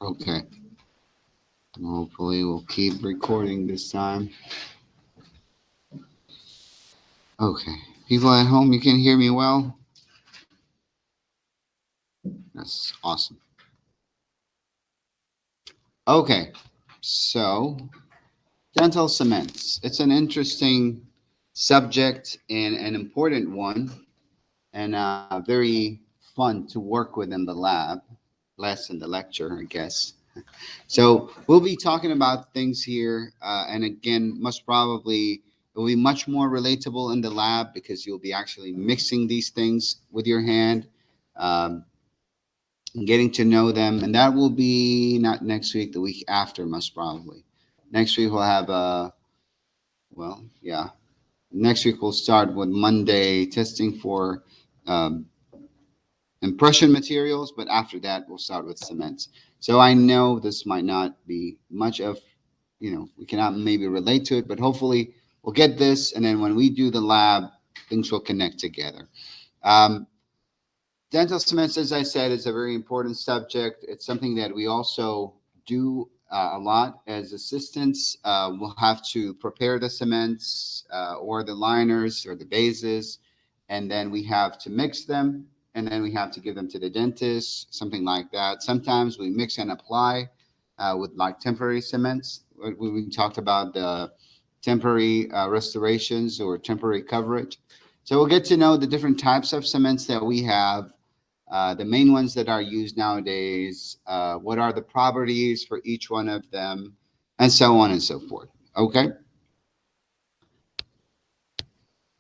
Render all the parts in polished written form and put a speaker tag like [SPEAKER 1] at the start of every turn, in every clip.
[SPEAKER 1] Okay. Hopefully we'll keep recording this time. Okay. People at home, you can hear me well? That's awesome. Okay. So, dental cements. It's an interesting subject and an important one, and very fun to work with in the lab, less in the lecture, I guess. So we'll be talking about things here, and again, most probably it will be much more relatable in the lab because you'll be actually mixing these things with your hand, um, getting to know them, and that will be not next week, the week after, most probably. Next week we'll have well, yeah. Next week we'll start with Monday testing for um, impression materials, but after that we'll start with cements. So I know this might not be much of, we cannot maybe relate to it, but hopefully we'll get this, and then when we do the lab, things will connect together. Um, Dental cements, as I said, is a very important subject. It's something that we also do a lot as assistants. We'll have to prepare the cements or the liners or the bases, and then we have to mix them, and then we have to give them to the dentist, something like that. Sometimes we mix and apply with like temporary cements. We talked about the temporary restorations or temporary coverage. So we'll get to know the different types of cements that we have, the main ones that are used nowadays, what are the properties for each one of them, and so on and so forth. Okay,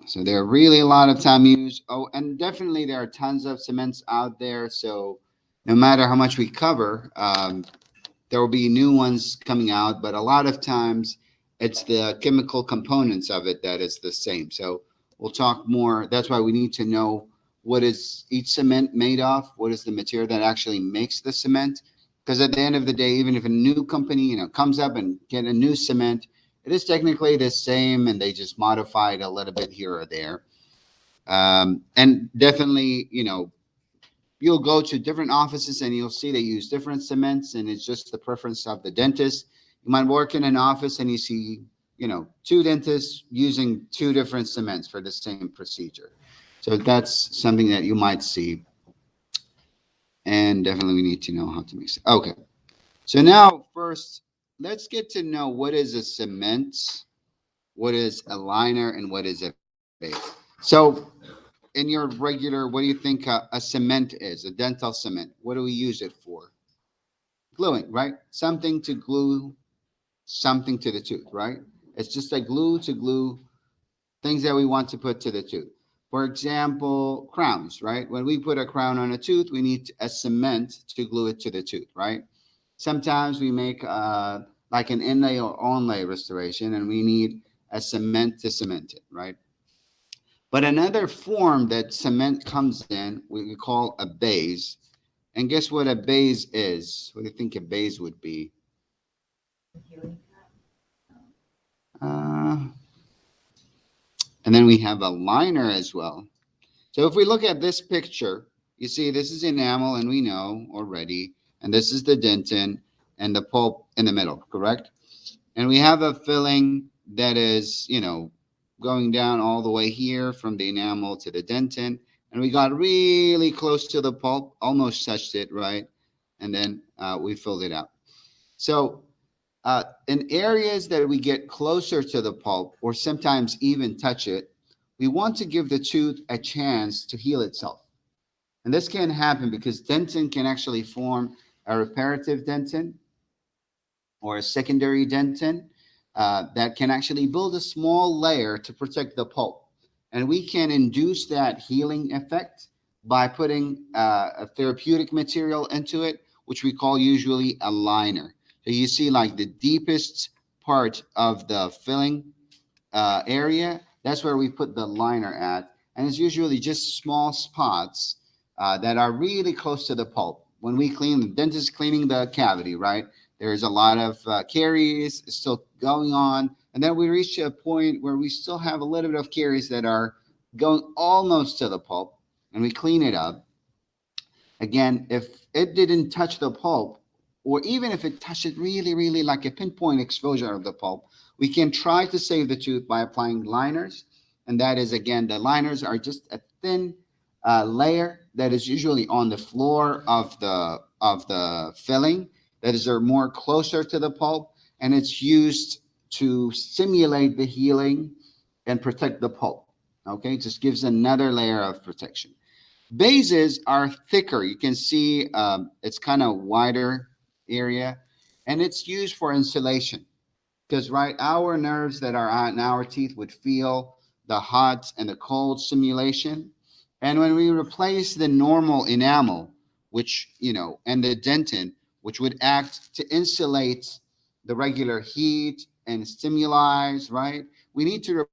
[SPEAKER 1] so there are really a lot of time used. Oh, and definitely there are tons of cements out there. So no matter how much we cover, there will be new ones coming out, but a lot of times it's the chemical components of it that is the same. So we'll talk more. That's why we need to know what is each cement made of, what is the material that actually makes the cement. Because at the end of the day, even if a new company, comes up and get a new cement, it is technically the same, and they just modify it a little bit here or there. And definitely, you'll go to different offices and you'll see they use different cements, and it's just the preference of the dentist. You might work in an office and you see, two dentists using two different cements for the same procedure. So that's something that you might see, and definitely we need to know how to mix it. Okay, so now first, let's get to know what is a cement, what is a liner, and what is a base. So in your regular, what do you think a cement is, a dental cement? What do we use it for? Gluing, right? Something to glue something to the tooth, right? It's just a glue to glue things that we want to put to the tooth. For example, crowns, right? When we put a crown on a tooth, we need a cement to glue it to the tooth, right? Sometimes we make like an inlay or onlay restoration, and we need a cement to cement it, right? But another form that cement comes in, we call a base. And guess what a base is? What do you think a base would be? Uh, and then we have a liner as well. So if we look at this picture, you see this is enamel, and we know already, and this is the dentin and the pulp in the middle, correct? And we have a filling that is, going down all the way here from the enamel to the dentin, and we got really close to the pulp, almost touched it, right? And then we filled it out. So in areas that we get closer to the pulp or sometimes even touch it, we want to give the tooth a chance to heal itself. And this can happen because dentin can actually form a reparative dentin or a secondary dentin that can actually build a small layer to protect the pulp. And we can induce that healing effect by putting a therapeutic material into it, which we call usually a liner. So you see like the deepest part of the filling area, that's where we put the liner at. And it's usually just small spots that are really close to the pulp. When we clean, the dentist cleaning the cavity, right? There's a lot of caries still going on. And then we reach a point where we still have a little bit of caries that are going almost to the pulp, and we clean it up. Again, if it didn't touch the pulp, or even if it touches really, really like a pinpoint exposure of the pulp, we can try to save the tooth by applying liners. And that is, again, the liners are just a thin layer that is usually on the floor of the filling, that is more closer to the pulp, and it's used to stimulate the healing and protect the pulp. Okay, just gives another layer of protection. Bases are thicker. You can see it's kind of wider area, and it's used for insulation because, right, our nerves that are in our teeth would feel the hot and the cold stimulation. And when we replace the normal enamel, which, and the dentin, which would act to insulate the regular heat and stimuli, right? We need to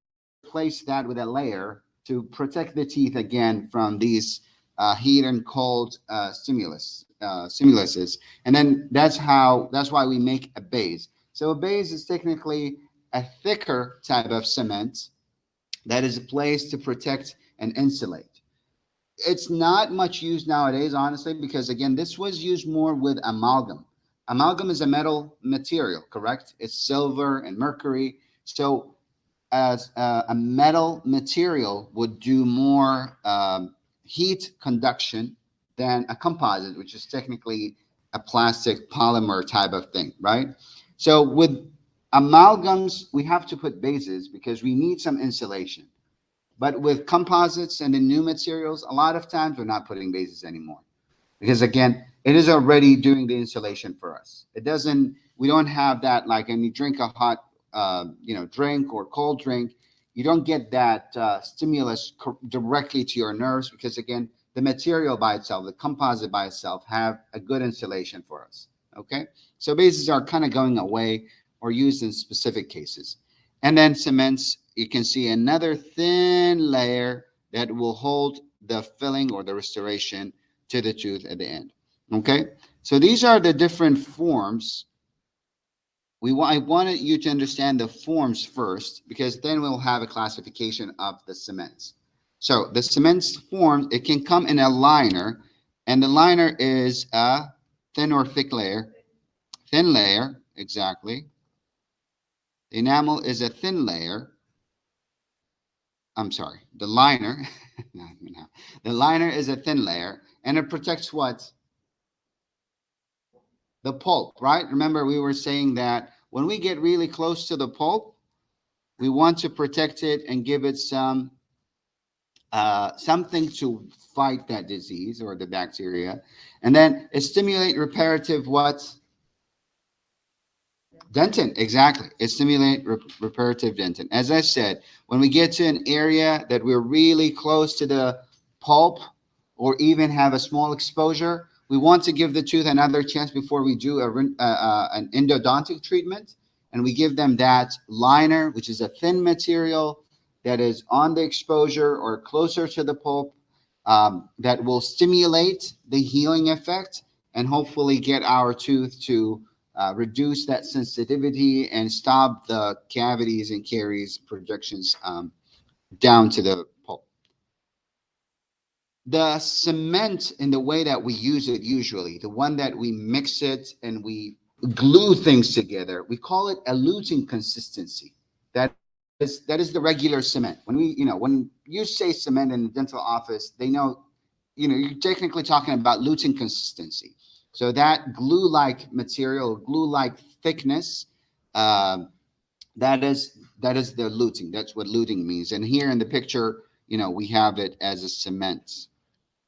[SPEAKER 1] replace that with a layer to protect the teeth again from these heat and cold stimuluses. And then that's why we make a base. So a base is technically a thicker type of cement that is placed to protect and insulate. It's not much used nowadays, honestly, because again, this was used more with amalgam. Amalgam is a metal material, correct? It's silver and mercury. So as a metal material would do more heat conduction than a composite, which is technically a plastic polymer type of thing, right? So with amalgams, we have to put bases because we need some insulation. But with composites and the new materials, a lot of times we're not putting bases anymore because, again, it is already doing the insulation for us. We don't have that, like when you drink a hot drink or cold drink, you don't get that stimulus directly to your nerves because, again, the material by itself, the composite by itself, have a good insulation for us. Okay, so bases are kind of going away or used in specific cases. And then cements, you can see another thin layer that will hold the filling or the restoration to the tooth at the end. Okay, so these are the different forms. I wanted you to understand the forms first because then we'll have a classification of the cements. So the cements form, it can come in a liner, and the liner is a thin or thick layer. Thin layer, exactly. The enamel is a thin layer. I'm sorry, the liner. The liner is a thin layer, and it protects what? The pulp, right? Remember, we were saying that when we get really close to the pulp, we want to protect it and give it something to fight that disease or the bacteria. And then it stimulate reparative what? Dentin, exactly. It stimulate reparative dentin. As I said, when we get to an area that we're really close to the pulp or even have a small exposure, we want to give the tooth another chance before we do an endodontic treatment. And we give them that liner, which is a thin material that is on the exposure or closer to the pulp, that will stimulate the healing effect and hopefully get our tooth to reduce that sensitivity and stop the cavities and caries projections down to the pulp. The cement, in the way that we use it usually, the one that we mix it and we glue things together, we call it a luting consistency. That is the regular cement. When you say cement in the dental office, they know, you're technically talking about luting consistency. So that glue-like material, glue-like thickness, that is the luting. That's what luting means. And here in the picture, we have it as a cement.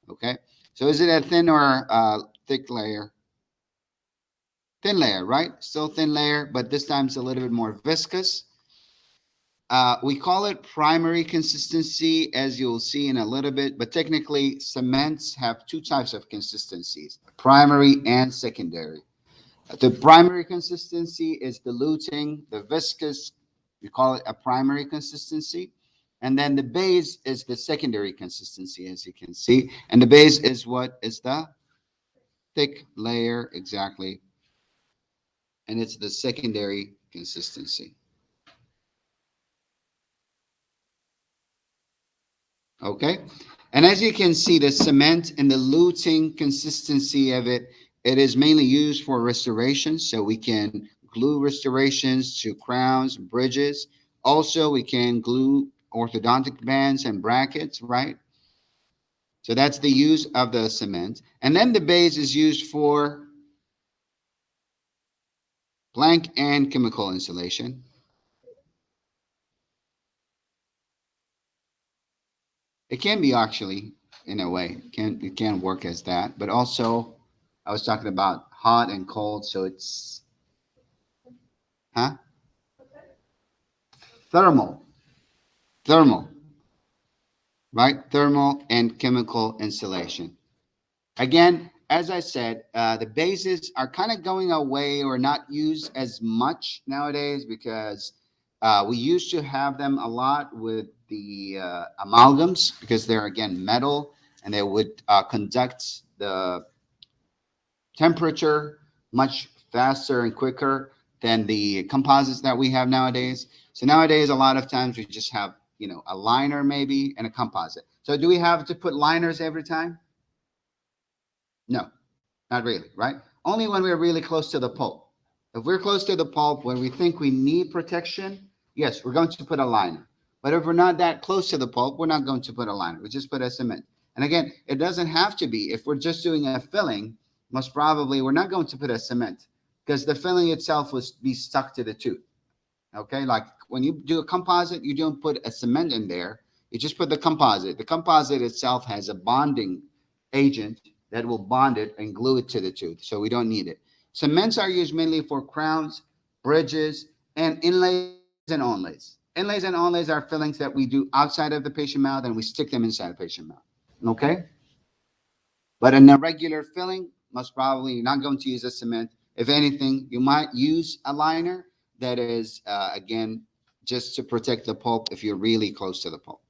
[SPEAKER 1] Okay. So is it a thin or thick layer? Thin layer, right? Still thin layer, but this time it's a little bit more viscous. We call it primary consistency, as you'll see in a little bit, but technically cements have two types of consistencies, primary and secondary. The primary consistency is the luting, the viscous, we call it a primary consistency. And then the base is the secondary consistency, as you can see. And the base is what? Is the thick layer, exactly. And it's the secondary consistency. Okay. And as you can see, the cement and the luting consistency of it It is mainly used for restoration, so we can glue restorations to crowns, bridges. Also, we can glue orthodontic bands and brackets, right? So that's the use of the cement. And then the base is used for blank and chemical insulation. It can be actually, in a way, it can work as that. But also, I was talking about hot and cold, so it's, huh? Thermal, thermal, right? Thermal and chemical insulation. Again, as I said, the bases are kind of going away or not used as much nowadays because we used to have them a lot with the amalgams because they're, again, metal and they would conduct the temperature much faster and quicker than the composites that we have nowadays. So nowadays, a lot of times we just have, a liner maybe and a composite. So do we have to put liners every time? No, not really, right? Only when we're really close to the pulp. If we're close to the pulp, when we think we need protection, yes, we're going to put a liner. But if we're not that close to the pulp, we're not going to put a liner. We just put a cement. And again, it doesn't have to be. If we're just doing a filling, most probably we're not going to put a cement because the filling itself will be stuck to the tooth. Okay, like when you do a composite, you don't put a cement in there. You just put the composite. The composite itself has a bonding agent that will bond it and glue it to the tooth. So we don't need it. Cements are used mainly for crowns, bridges, and inlays and onlays. Inlays and onlays are fillings that we do outside of the patient mouth and we stick them inside the patient mouth. Okay? But in a regular filling, most probably you're not going to use a cement. If anything, you might use a liner that is, again, just to protect the pulp if you're really close to the pulp.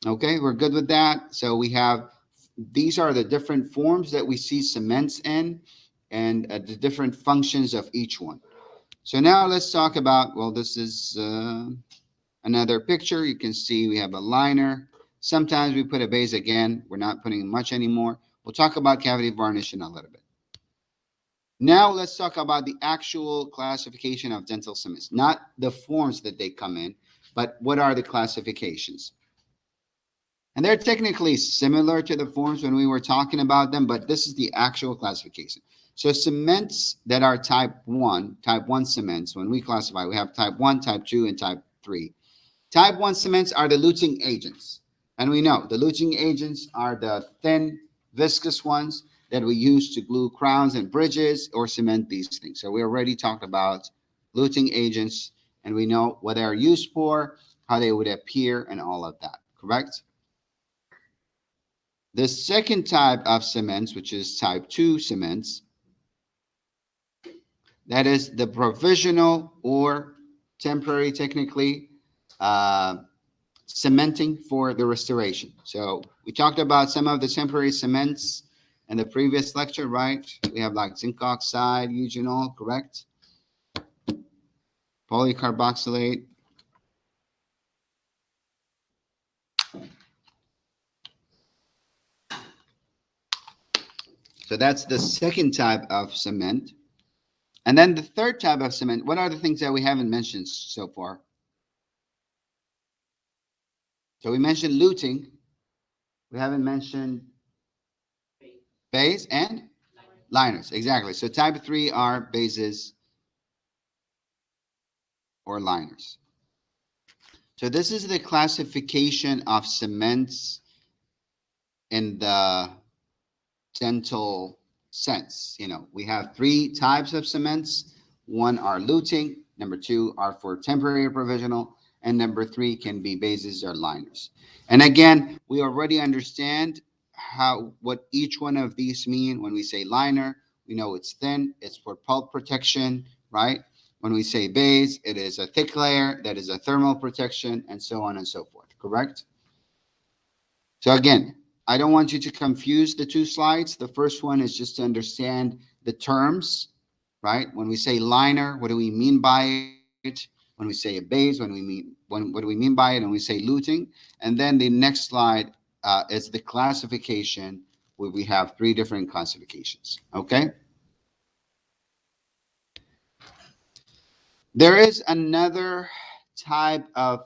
[SPEAKER 1] Okay, we're good with that. So we have, these are the different forms that we see cements in and the different functions of each one. So now let's talk about, well, this is another picture. You can see we have a liner. Sometimes we put a base again. We're not putting much anymore. We'll talk about cavity varnish in a little bit. Now let's talk about the actual classification of dental cements, not the forms that they come in, but what are the classifications? And they're technically similar to the forms when we were talking about them, but this is the actual classification. So cements that are type 1 cements, when we classify, we have type 1, type 2, and type 3. Type 1 cements are the luting agents. And we know the luting agents are the thin, viscous ones that we use to glue crowns and bridges or cement these things. So we already talked about luting agents, and we know what they're used for, how they would appear, and all of that, correct? The second type of cements, which is type 2 cements, that is the provisional or temporary, technically, cementing for the restoration. So we talked about some of the temporary cements in the previous lecture, right? We have like zinc oxide, eugenol, correct? Polycarboxylate. So that's the second type of cement. And then the third type of cement, what are the things that we haven't mentioned so far? So we mentioned luting. We haven't mentioned base and liners. Exactly. So type 3 are bases or liners. So this is the classification of cements in the dental sense. We have 3 types of cements. 1 are luting, number 2 are for temporary or provisional, and number 3 can be bases or liners. And again, we already understand what each one of these mean. When we say liner, we know it's thin, it's for pulp protection, right? When we say base, it is a thick layer that is a thermal protection, and so on and so forth, correct? So again, I don't want you to confuse the 2 slides. The first one is just to understand the terms, right? When we say liner, what do we mean by it? When we say a base, what do we mean by it? And we say luting. And then the next slide is the classification, where we have 3 different classifications, okay? There is another type of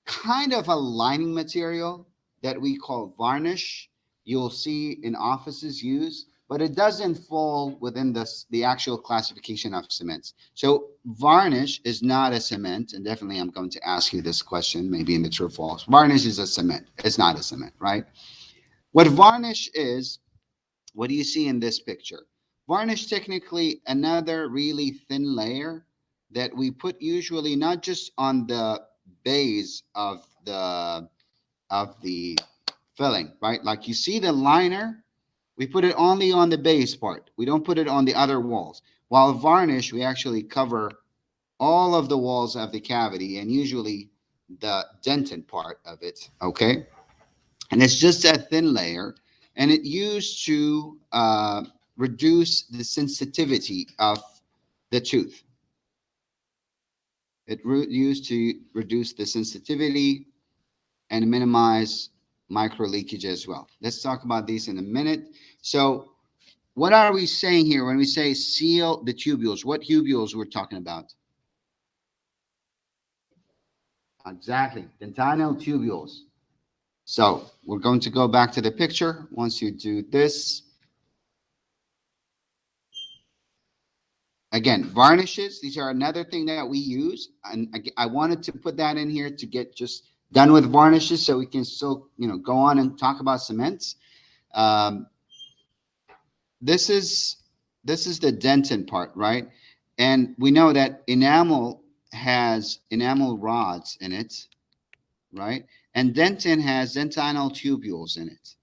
[SPEAKER 1] kind of a lining material that we call varnish. You'll see in offices use, but it doesn't fall within the actual classification of cements. So varnish is not a cement, and definitely I'm going to ask you this question, maybe in the true or false. Varnish is a cement. It's not a cement, right? What varnish is, what do you see in this picture? Varnish, technically another really thin layer that we put usually not just on the base of the filling, right? Like you see the liner, we put it only on the base part. We don't put it on the other walls. While varnish, we actually cover all of the walls of the cavity and usually the dentin part of it, okay? And it's just a thin layer, and it used to reduce the sensitivity of the tooth. Used to reduce the sensitivity and minimize micro leakage as well. Let's talk about these in a minute. So what are we saying here when we say seal the tubules? What tubules we're talking about? Exactly, dentinal tubules. So we're going to go back to the picture. Once you do this, again, varnishes, these are another thing that we use. And I wanted to put that in here to get just done with varnishes so we can still, go on and talk about cements. Um, this is the dentin part, right? And we know that enamel has enamel rods in it, right? And dentin has dentinal tubules in it,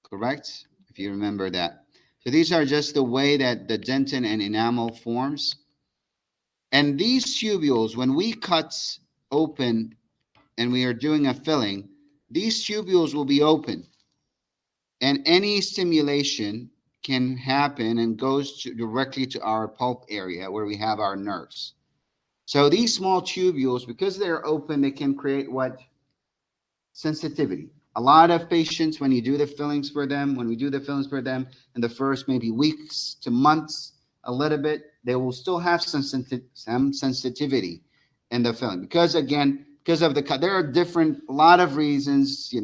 [SPEAKER 1] correct? If you remember that. So these are just the way that the dentin and enamel forms. And these tubules, when we cut open and we are doing a filling, these tubules will be open. And any stimulation can happen and goes directly to our pulp area where we have our nerves. So these small tubules, because they're open, they can create what? Sensitivity. A lot of patients, when you do the fillings for them, when we do the fillings for them in the first maybe weeks to months, a little bit, they will still have some sensitivity in the filling because, again, because of there are a lot of reasons,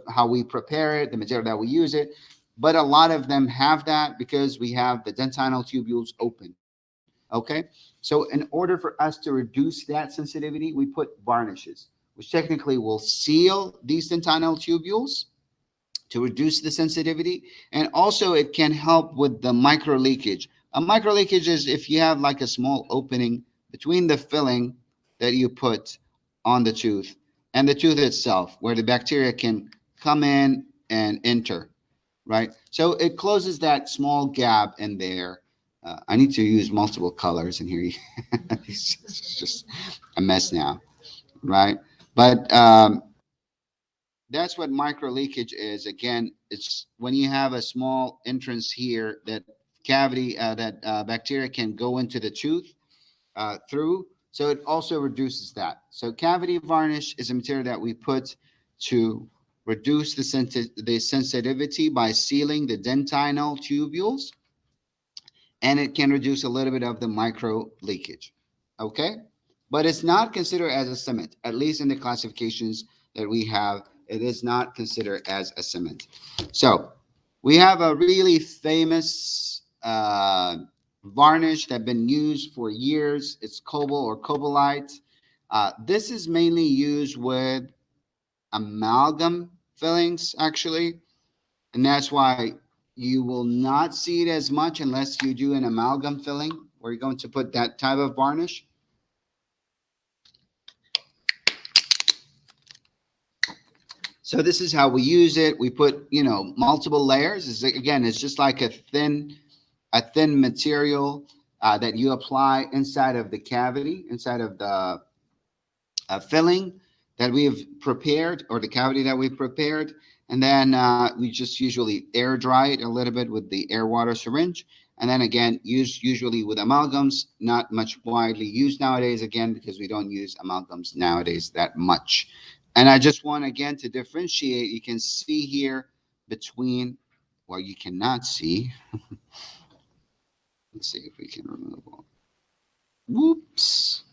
[SPEAKER 1] how we prepare it, the material that we use it, but a lot of them have that because we have the dentinal tubules open. Okay, so in order for us to reduce that sensitivity, we put varnishes, which technically will seal these dentinal tubules to reduce the sensitivity. And also it can help with the micro leakage. A micro leakage is if you have like a small opening between the filling that you put on the tooth and the tooth itself, where the bacteria can come in and enter, right? So it closes that small gap in there. I need to use multiple colors in here. It's just a mess now, right? But that's what micro leakage is. Again, it's when you have a small entrance here that cavity that bacteria can go into the tooth through. So it also reduces that. So cavity varnish is a material that we put to reduce the sensitivity by sealing the dentinal tubules, and it can reduce a little bit of the micro leakage. Okay, but it's not considered as a cement, at least in the classifications that we have. It is not considered as a cement. So we have a really famous varnish that been used for years. It's cobalt or cobalite. This is mainly used with amalgam fillings, actually, and that's why you will not see it as much unless you do an amalgam filling where you're going to put that type of varnish. So this is how we use it. We put, multiple layers. Again, it's just like a thin material that you apply inside of the cavity, inside of the filling that we have prepared, or the cavity that we've prepared. And then we just usually air dry it a little bit with the air water syringe. And then again, used usually with amalgams, not much widely used nowadays, again, because we don't use amalgams nowadays that much. And I just want, again, to differentiate. You can see here between, well, you cannot see. Let's see if we can remove all. Whoops.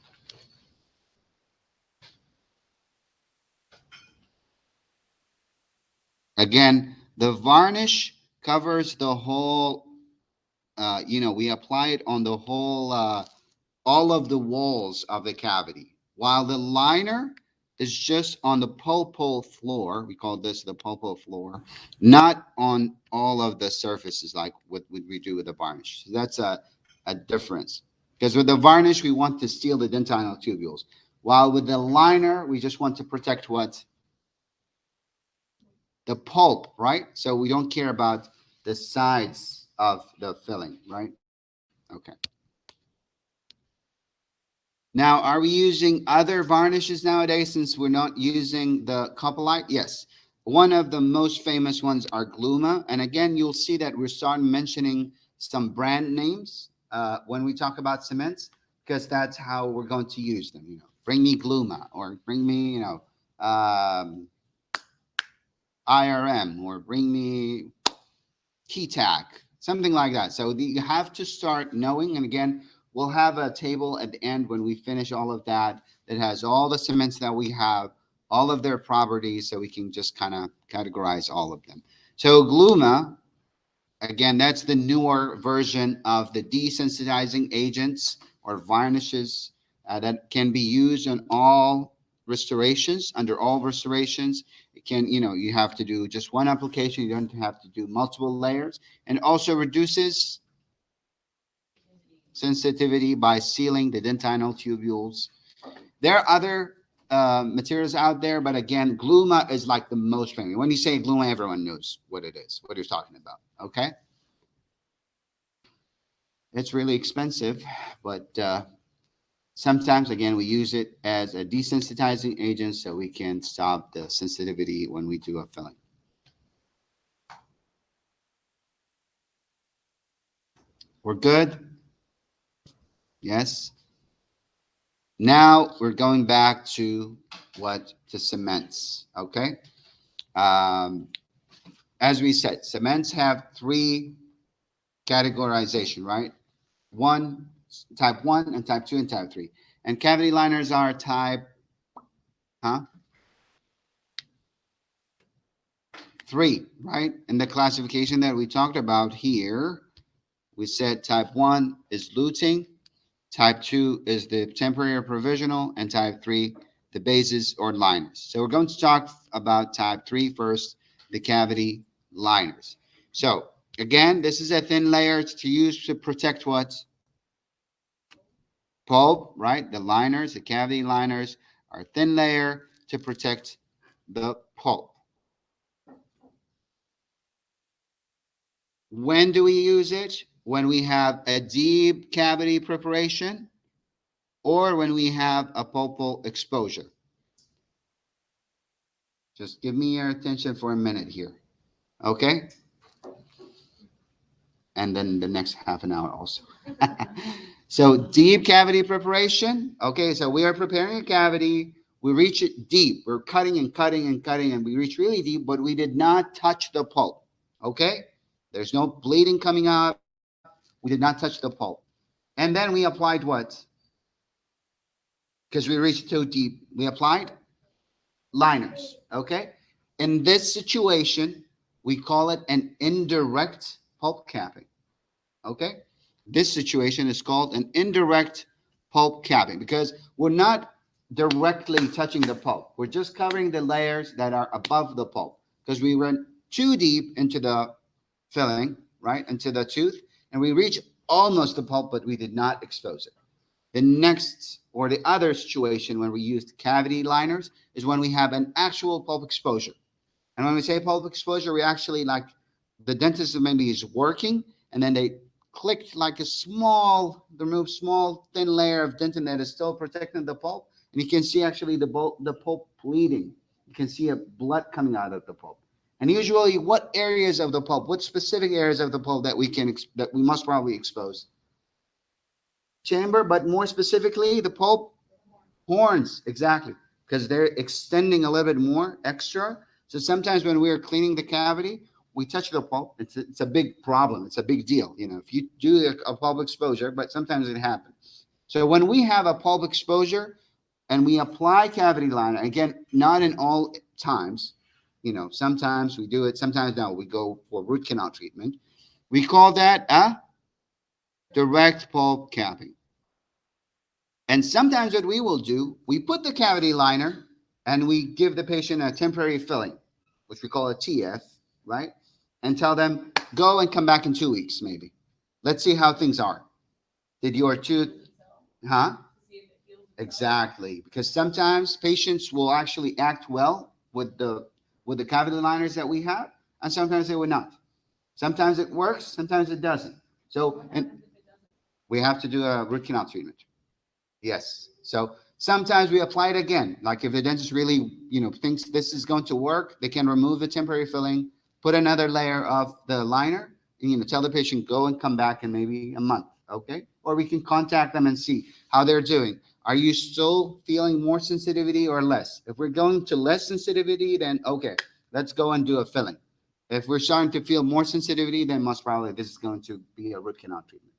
[SPEAKER 1] Again, the varnish covers the whole, we apply it on the whole, all of the walls of the cavity, while the liner is just on the pulpal floor. We call this the pulpal floor, not on all of the surfaces like what we do with the varnish. So that's a difference. Because with the varnish, we want to seal the dentinal tubules, while with the liner, we just want to protect what? The pulp, right? So we don't care about the sides of the filling, right? Okay. Now, are we using other varnishes nowadays since we're not using the Copalite? Yes. One of the most famous ones are Gluma. And again, you'll see that we're starting mentioning some brand names when we talk about cements, because that's how we're going to use them. Bring me Gluma, or bring me, IRM, or bring me Keytac, something like that. So you have to start knowing. And again, we'll have a table at the end when we finish all of that that has all the cements that we have, all of their properties, so we can just kind of categorize all of them. So Gluma, again, that's the newer version of the desensitizing agents or varnishes that can be used on all restorations, under all restorations. It can, you have to do just one application. You don't have to do multiple layers, and also reduces sensitivity by sealing the dentinal tubules. There are other materials out there, but again, Gluma is like the most famous. When you say Gluma, everyone knows what it is, what you're talking about. Okay. It's really expensive, but sometimes, again, we use it as a desensitizing agent so we can stop the sensitivity when we do a filling. We're good? Yes. Now we're going back to to cements, okay? As we said, cements have three categorization, right? Type 1 and type 2 and type 3. And cavity liners are type 3, right? In the classification that we talked about here, we said type 1 is luting, type 2 is the temporary or provisional, and type 3, the bases or liners. So we're going to talk about type 3 first, the cavity liners. So again, this is a thin layer to use to protect what? Pulp, right? The liners, the cavity liners are a thin layer to protect the pulp. When do we use it? When we have a deep cavity preparation, or when we have a pulpal exposure. Just give me your attention for a minute here. Okay? And then the next half an hour also. So deep cavity preparation. Okay, so we are preparing a cavity. We reach it deep. We're cutting and cutting and cutting, and we reach really deep, but we did not touch the pulp. Okay? There's no bleeding coming out. We did not touch the pulp. And then we applied what? Because we reached too deep. We applied liners. Okay? In this situation, we call it an indirect pulp capping. Okay? This situation is called an indirect pulp capping because we're not directly touching the pulp. We're just covering the layers that are above the pulp because we went too deep into the filling, right, into the tooth, and we reach almost the pulp, but we did not expose it. The next or the other situation when we used cavity liners is when we have an actual pulp exposure. And when we say pulp exposure, we actually like the dentist maybe is working and then they clicked like a remove small thin layer of dentin that is still protecting the pulp. And you can see actually the pulp bleeding. You can see a blood coming out of the pulp. And usually what areas of the pulp, what specific areas of the pulp that we must probably expose? Chamber, but more specifically the pulp horns, exactly, because they're extending a little bit more extra. So sometimes when we're cleaning the cavity, we touch the pulp. It's a big problem. It's a big deal. If you do a pulp exposure, but sometimes it happens. So when we have a pulp exposure and we apply cavity liner, again, not in all times, sometimes we do it, sometimes no, we go for root canal treatment. We call that a direct pulp capping. And sometimes what we will do, we put the cavity liner and we give the patient a temporary filling, which we call a TF, right? And tell them, go and come back in 2 weeks, maybe. Let's see how things are. Did your tooth, huh? Exactly, because sometimes patients will actually act well with the cavity liners that we have, and sometimes they will not. Sometimes it works, sometimes it doesn't. So, and we have to do a root canal treatment. Yes. So sometimes we apply it again. Like if the dentist really, thinks this is going to work, they can remove the temporary filling, put another layer of the liner, and tell the patient go and come back in maybe a month. Okay. Or we can contact them and see how they're doing. Are you still feeling more sensitivity or less? If we're going to less sensitivity, then okay, let's go and do a filling. If we're starting to feel more sensitivity, then most probably this is going to be a root canal treatment.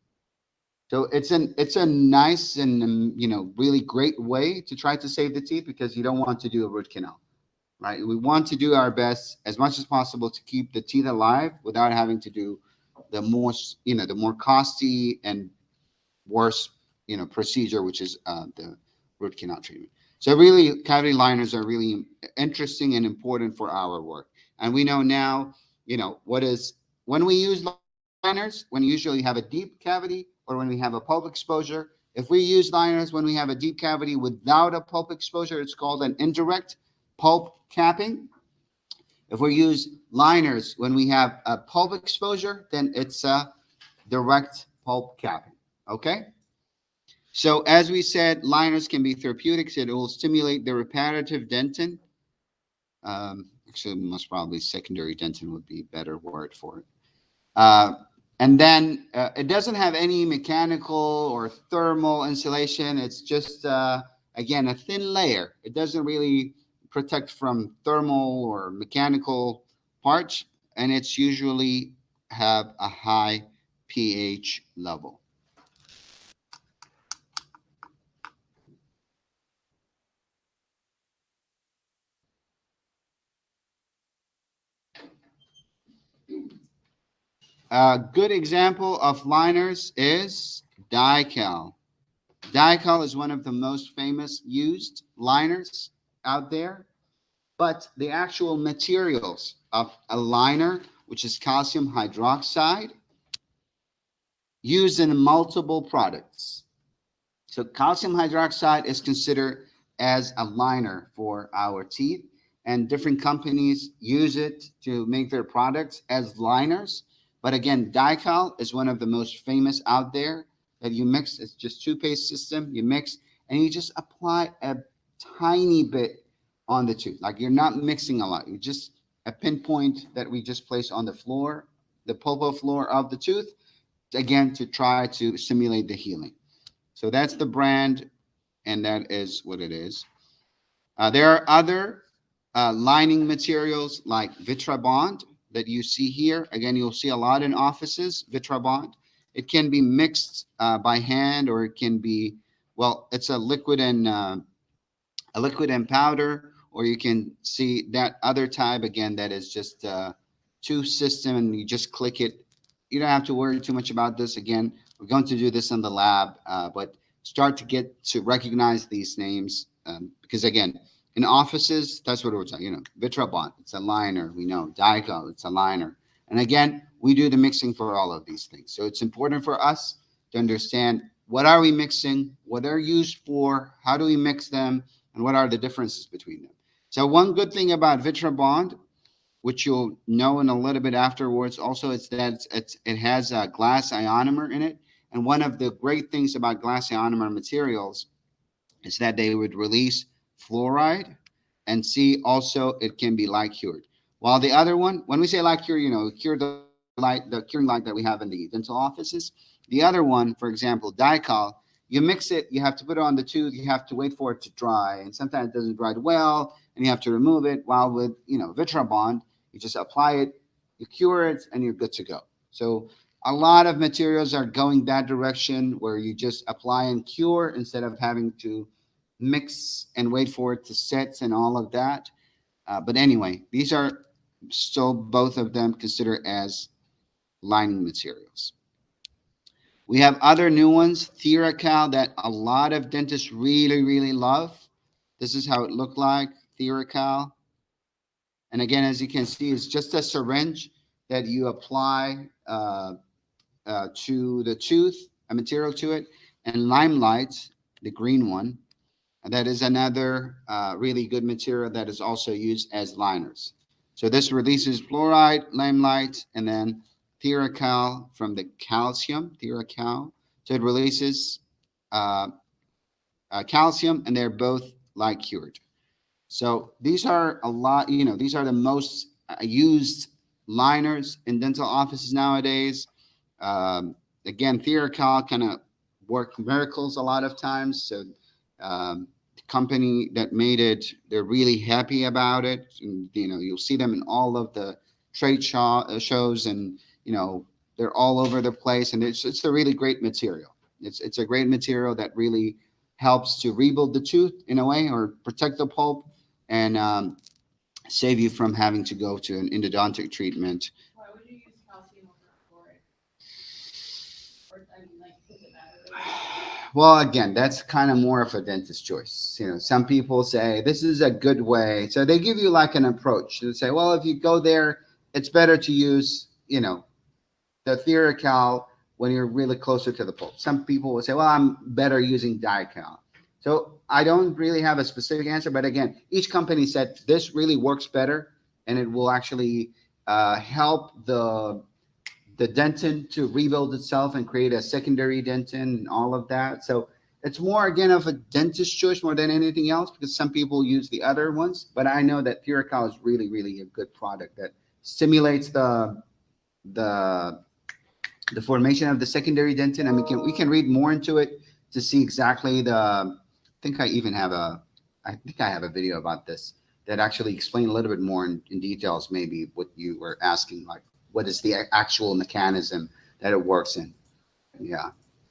[SPEAKER 1] So it's a nice and really great way to try to save the teeth, because you don't want to do a root canal, right? We want to do our best as much as possible to keep the teeth alive without having to do the more costly and worse procedure, which is the root canal treatment. So really, cavity liners are really interesting and important for our work. And we know now, what is when we use liners, when you usually have a deep cavity or when we have a pulp exposure. If we use liners when we have a deep cavity without a pulp exposure, it's called an indirect pulp capping. If we use liners when we have a pulp exposure, then it's a direct pulp capping. Okay? So as we said, liners can be therapeutics. It will stimulate the reparative dentin. Actually, most probably secondary dentin would be a better word for it. And then it doesn't have any mechanical or thermal insulation. It's just, again, a thin layer. It doesn't really protect from thermal or mechanical parts, and it's usually have a high pH level. A good example of liners is Theracal. Theracal is one of the most famous used liners out there, but the actual materials of a liner, which is calcium hydroxide, used in multiple products. So calcium hydroxide is considered as a liner for our teeth, and different companies use it to make their products as liners. But again, Theracal is one of the most famous out there that you mix. It's just toothpaste system. You mix and you just apply a tiny bit on the tooth. Like you're not mixing a lot. You just a pinpoint that we just place on the floor, the pulpal floor of the tooth, again, to try to simulate the healing. So that's the brand, and that is what it is. There are other lining materials like Vitrobond that you see here. Again, you'll see a lot in offices, Vitrobond. It can be mixed by hand, or it can be, well, it's a liquid and powder, or you can see that other type, again, that is just a tooth system, and you just click it. You don't have to worry too much about this. Again, we're going to do this in the lab, but start to get to recognize these names, because again, in offices, that's what we're talking. Vitrobond, it's a liner. We know Theracal, it's a liner. And again, we do the mixing for all of these things. So it's important for us to understand what are we mixing, what they're used for, how do we mix them, and what are the differences between them. So one good thing about Vitrobond, which you'll know in a little bit afterwards, also is that it has a glass ionomer in it. And one of the great things about glass ionomer materials is that they would release fluoride, and see also it can be light cured. While the other one, when we say light cure, cure the curing light that we have in the dental offices. The other one, for example, Theracal, you mix it, you have to put it on the tooth, you have to wait for it to dry, and sometimes it doesn't dry well, and you have to remove it. While with Vitrobond, you just apply it, you cure it, and you're good to go. So A lot of materials are going that direction where you just apply and cure instead of having to mix and wait for it to set and all of that. But anyway, these are still both of them considered as lining materials. We have other new ones, Theracal, that a lot of dentists really, really love. This is how it looked like, Theracal. And again, as you can see, it's just a syringe that you apply to the tooth, a material to it, and Limelight, the green one, and that is another really good material that is also used as liners. So this releases fluoride, Limelight, and then Theracal from the calcium, Theracal. So it releases uh, calcium, and they're both light cured. So these are a lot, these are the most used liners in dental offices nowadays. Um, Again, Theracal kind of work miracles a lot of times. So the company that made it, they're really happy about it. And, you'll see them in all of the shows, and they're all over the place. And it's a really great material. It's a great material that really helps to rebuild the tooth in a way, or protect the pulp, and save you from having to go to an endodontic treatment.
[SPEAKER 2] Why would you use calcium over fluoride? Or I mean, like, does it matter really?
[SPEAKER 1] Well, again, that's kind of more of a dentist choice. Some people say this is a good way. So they give you like an approach. They say, well, if you go there, it's better to use, the Theracal when you're really closer to the pulp. Some people will say, well, I'm better using Dical. So I don't really have a specific answer, but again, each company said this really works better, and it will actually help the dentin to rebuild itself and create a secondary dentin and all of that. So it's more again of a dentist choice more than anything else, because some people use the other ones, but I know that Theracal is really, really a good product that stimulates the the formation of the secondary dentin. I mean, we can read more into it to see exactly the. I think I have a video about this that actually explain a little bit more in details, maybe what you were asking, like what is the actual mechanism that it works in. Yeah,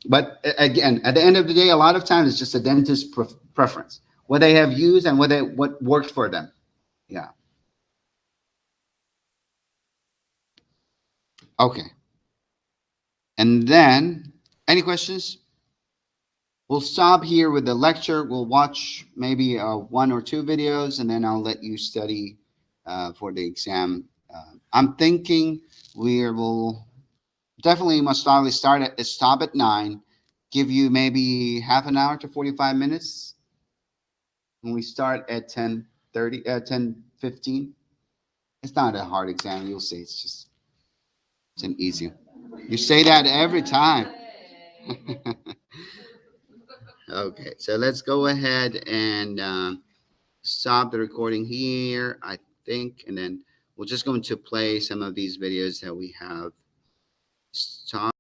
[SPEAKER 1] but again, at the end of the day, a lot of times it's just a dentist preference, what they have used and what worked for them. Yeah. Okay. And then, any questions? We'll stop here with the lecture. We'll watch maybe one or two videos, and then I'll let you study for the exam. I'm thinking we will definitely most probably stop at 9, give you maybe half an hour to 45 minutes, when we start at 10:30, 10:15. It's not a hard exam. You'll see. It's an easy. You say that every time. Okay, so let's go ahead and stop the recording here, I think, and then we're just going to play some of these videos that we have stopped.